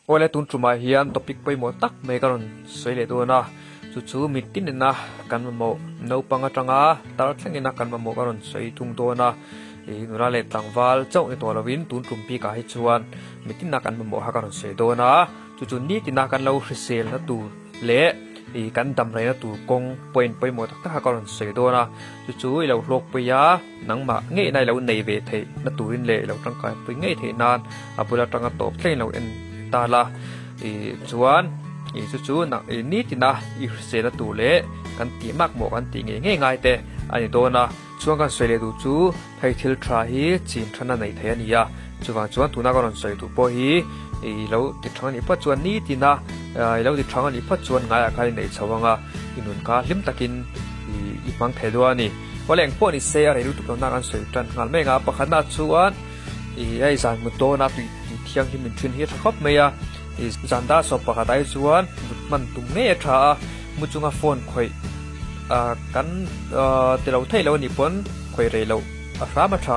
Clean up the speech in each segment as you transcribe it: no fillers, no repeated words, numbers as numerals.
ole tun truma hian topic poi mo tak me karon soile tu na chu mitin na kan mo no panga tanga tar thlengina kan mo karon soi tung to na e nura le tangwal chau e to lovin tun trum pi ka hi chuan mitin na kan mo ha karon sei do na chu ni tina kan lo hrisel na tu le e kan dam rai na tu kong point poi mo tak ta ha karon sei do na chu i lo lok pe ya nangma nge nai lo nei ve thei na turin le lo tang kai pe nge thei nan apula tanga top thleng lo en ta la e chuan e chu na e ni tina i se la tu le kan ti mak mo kan ti nge ngai te ani do na chuan kan sele du chu thai thil tha hi chin thana nei the ani ya chuan tu na kan soi tu po hi e lo ti thang ni pa chuan ni tina e lo ti thang ni pa chuan ngai a khai nei chawanga inun ka lim takin i pang the do ani waleng po ni se a re lu tu na kan soi tan ngal me nga pakhana chuan e ai san mu to na ti thiang hi min thin hi thakop me ya is zanda so pakhatai chuan man tum nge tha muchunga phone khoi kan telo thailo ni pon khoi reilo a rama tha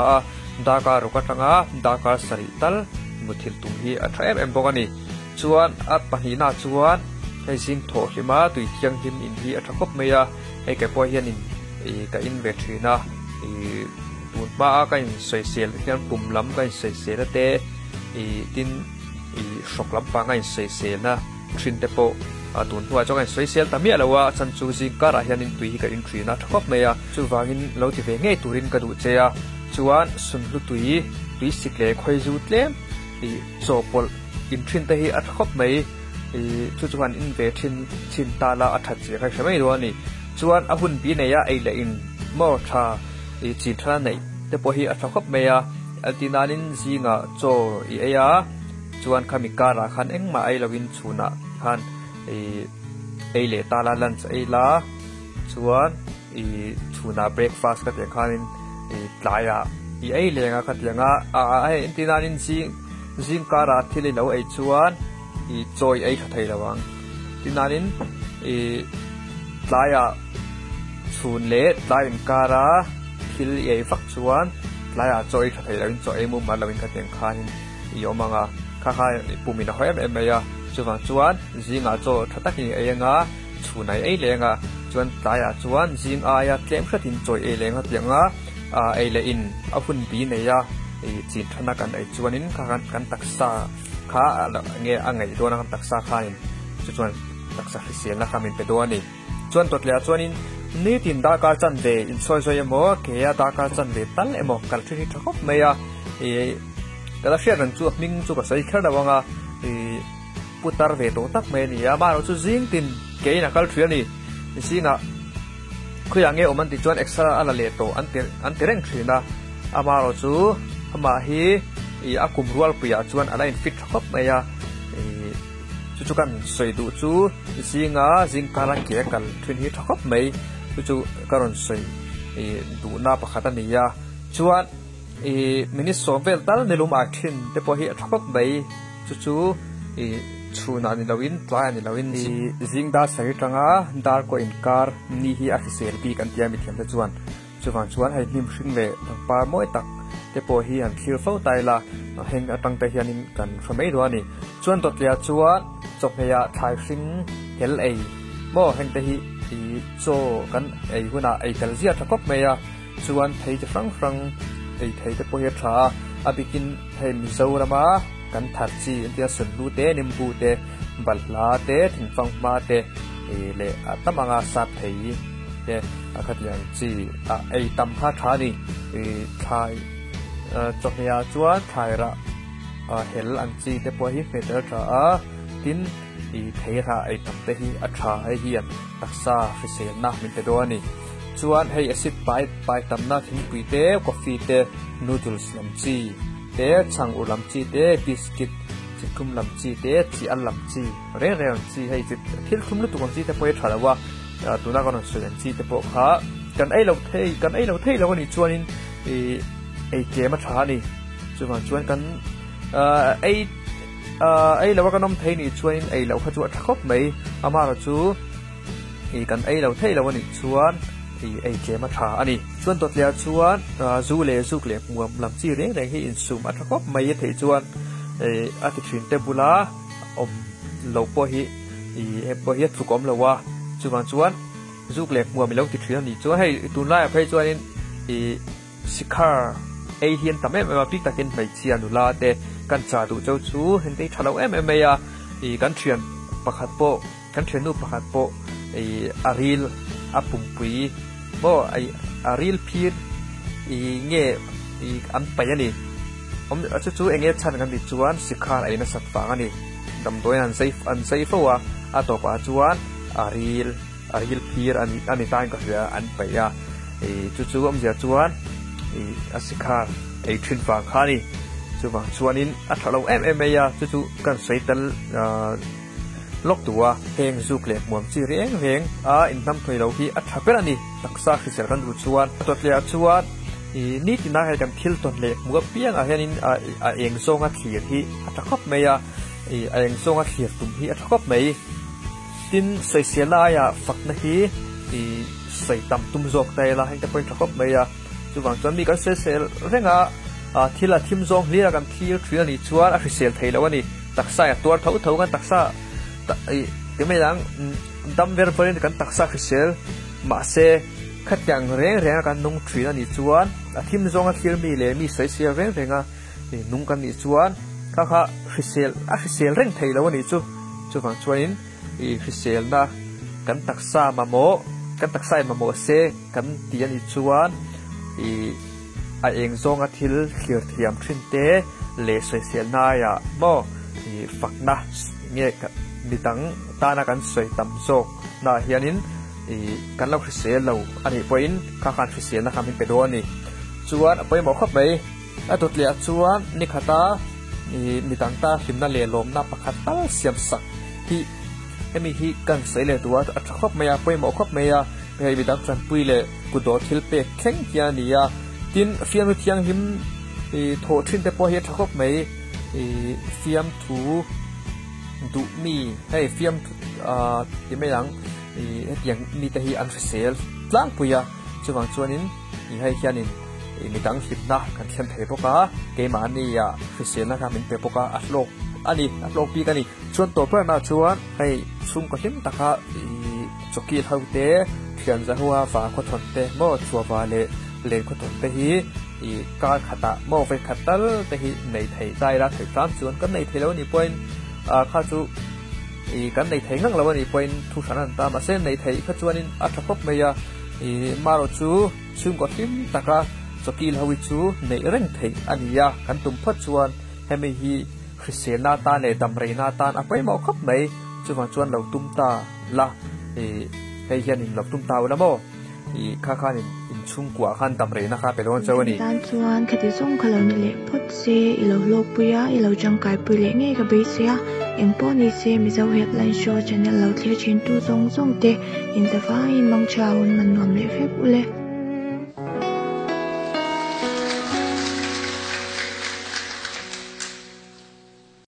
daka ruka tanga daka sari tal muthil tum hi a thaem em bokani chuan at pani na chuan hei sing tho hima tui thiang him in hi a thakop me ya hei ke po hian in ka in ve thina tun ba ka in social hian pum lam ka in social te tin shok lam pa ngai se na thin te po tun hua chong ai social tamia lawa chan chu ji kara hian in tui ka in thrina thakop me ya chu wangin lo ti ve nge turin ka du che ya chuan sun lu tui sikle khoi zu tlem chopol in thin te hi athakop me chu chuan in ve thin ta la athat che khai shmei ro ni chuan a hun bi ne ya ei la in mo tha chi thra nei te po hi athakop me ya altinanin zinga cho ya chuan khamikara khan engma ai lovin chuna khan ei le tala lunch ei la chuan chuna breakfast ka te khanin tlaya ei lenga ka tlenga ai tinanin zingkara thili lo ei chuan choi ei kha thei lawang tinanin tlaya chun le tlain kara thil ei fak chuan tlaya choi kha thei lawin choi mu ma lawin ka teng khanin yomanga kha pumina hoem em ya chuan zinga cho thataki enga chunai ei lenga chuan tlaya chuan zing aya tlem khatin choi ei lenga tianga ei le in a hun bi ne ya chin thana kan ei chuanin kan taksa kha nge angai dona kan taksa khain chuan taksa hrisil na kamin pe do ani chuan totlia chuanin ni tin da ka chan ve in soi emo ke ya da ka chan ve tal emo kal thri thakop me ya kada share ran chu ming chu ka sai khar dawanga putar ve to tak me ni ya ma ro chu jing tin ke na kal thri ani singa khuyange oman ti chuan extra ala le to an tereng thina ama ro chu ama hi akum rual puya chuan ala in fit khop me ya chu kan soi du chu singa jingkara ke kal thrin hi thakop me chu karon soi du na pakhata ni ya chuan minis sovel tal nelum akin te po hi thakop mai chu chuna ni lawin tla ni lawin jingda sari tanga dar ko in kar ni hi a sel bi kan tia mi thiam te chuan hai nim hring le pa moi tak te po hi an thlir fo tai la heng atang te hianin kan famei ro ani chuan tot lia chuan chopheya thai hring hel ei mo heng te hi cho kan ei huna ei kal zia thakop me ya chuan thei te frang ei thei te po hi tha abikin hei mizorama kan thar chi india sun lu te nimbu te balhla te thingfang ma te le atamanga sap thei te akhat yang chi ei tam kha tha ni thai chokya chuan thai ra hel an chi te po hi feter tha tin thei ra ei tam te hi atha hi an taksa fisel na min te do ani chuan hei acid pai tam na thing pui te coffee te noodles lam chi te chang u lam chi te biscuit chikum lam chi te chi al lam chi re chi hei thil thum lu tu kon chi te poi thalawa tuna kon sulen chi te po kha kan ei lo thei lo ni chuanin ei ke ma tha ni chuan kan ei lo ka nom thei ni chuanin ei lo kha chu athakop mai ama ro chu kan ei lo thei lo ni chuan ei ke ma tha ani chuan tot lia chuan zu le muam lam chi reng hi in sum athakop mai thei chuan ati thin te bula lo po hi he po hi thu kom lo wa chuan chuan zuk lek mua mi lo ti thrian ni chu hei tun lai phei chuan in sikhar ei hian tam em pik takin mai chian nu la te kan cha du chau chu hen te thalo em ya kan thian pakhat po kan thian nu pakhat po aril apumpui bo aril phir nge an pa yani chu enge chan kan di chuan sikhar ai na sat pa ani dam doi an safe wa atopa chuan aril phir ani tan ka hria an pa ya chu ja chuan asikhar ei thin fa khani chuanin a thalo em ya chu kan saital lok tua heng zuk lek muam chi reng in nam thoi lo hi a thapel ani taksa khisel kan du chuan totlia chuan ni tina he kan thil ton lek muga piang a hianin a eng zonga thlir hi a thakop meya a eng zonga thlir tum hi a thakop mei tin seisela ya fakna hi sei tam tum zok tai la heng ta point thakop meya chuwang chuan mi kan sel renga thila thim zong hlia kan thlir thria ni chuan a khisel theilo ani taksa ya tuar tho kan taksa cái mấy đang đâm về phần kan taksa khisel ma se khát yang reng kan nung thri na ni chuan a thim zonga thlir mi le mi sei sia renga nung kan ni chuan kha khisel reng theilo ani chu wang chuanin khisel na kan taksa ma mo se kan ti ani chuan a eng zonga thil khlir thiam thin te le sei sel na ya mo fakna nge mitang tana kan soi tam zok na hianin kan lo khisel lo ani point kha khan khisel na khamin pedo ani chuan apoi mo khap mai atot le chuan ni khata mitang ta himna le lom na pakhat tal siam sak hi emi hi kan sei le tuwa a khap mai apoi mo khap mai a hei mitang chan pui le ku do thil pe kheng kia ni ya tin fiam thiang him tho thin te po hi khap mai fiam thu du mi hey fiam ti mai lang tiang mi te hi an sel tlang puya chuwang chuanin hei hianin mitang hipna kan thlen thei boka ke ma ni ya sel na ka min pe boka atlok pi kani chuan to pa na chuan hei sum ko him taka chokil haute thian za huwa fa ko thon te mo chuwa le ko thon te hi ka khata mo ve khatal te hi nei thei dai ra thei tram chuan kan nei thei lo ni point kha chu kan nei thei ngang law ni point thu sanan ta ma se nei thei kha chuanin a thapop meya maro chu chum ko him taka chokil hawi chu nei reng thei ania kan tum phat chuan hemi hi khisena ta le damreina tan apai mo khop mai chuwang chuan lo tum ta la hei hianin lo tum ta wala mo kha khanin in chung kwa khan damreina kha pelon chawani tan chuan khati zong khalo ni le phot se ilo lo puya ilo jangkai pu le nge ka be sia engpo ni se mi zo headline show channel lo thlia chin tu zong te in the fine mang chaun man nom le phep ule